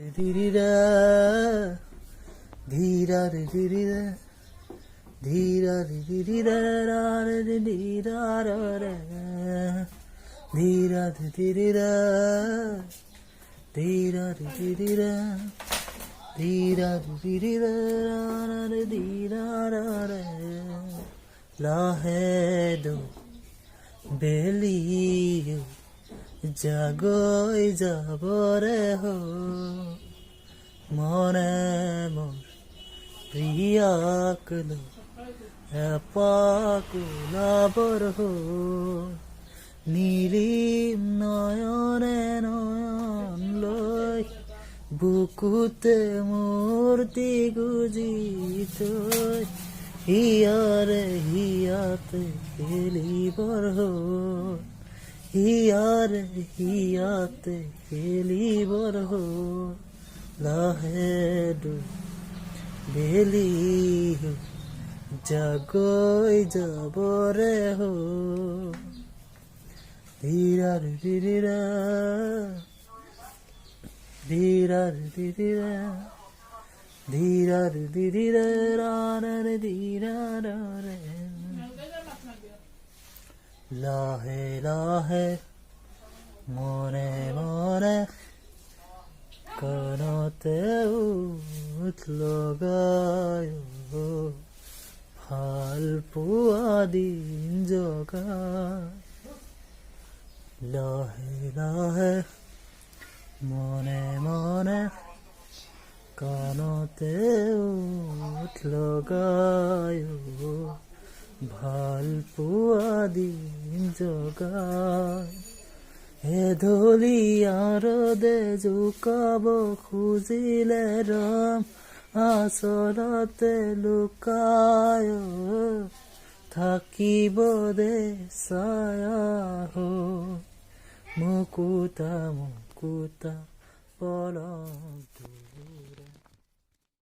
ধীরা ধীরা রে ধীরা ধীরা রে ধীরা রে ধীরা রে ধীরা ধীরা ধীরা রে ধীরা ধীরা ধীরা রে ধীরা রে লাহে বেলিও জাগই যাবরে হো মনে মোর প্রিয়াকলো এপাকুলাবর হো নীলিম নয়নে নয়ন লই বুকুতে মূর্তি গুজিত হিয়ারে হিয়াতে খেলিবর হো হিয়ারে হিয়াতে খেলিবর হো লাহে বেলি হো জাগই যাবরে হো ধীরা ধীরা ধীরা ধীরা ধীরা ধীরা রে ধীরা রে লাহে লাহে মনে মনে কানতে উঠল গায় ফাল পুয়া দিন জগায় লাহে লাহে মনে মনে কানতে উঠল গায় ভাল পুয়া দিন জগায় হে ধলিয়ার দে জোকাব খুজিলে রাম আচলতে লুকায় থাকিব দে ছায়া হো মুকুতা মুকুতা পলক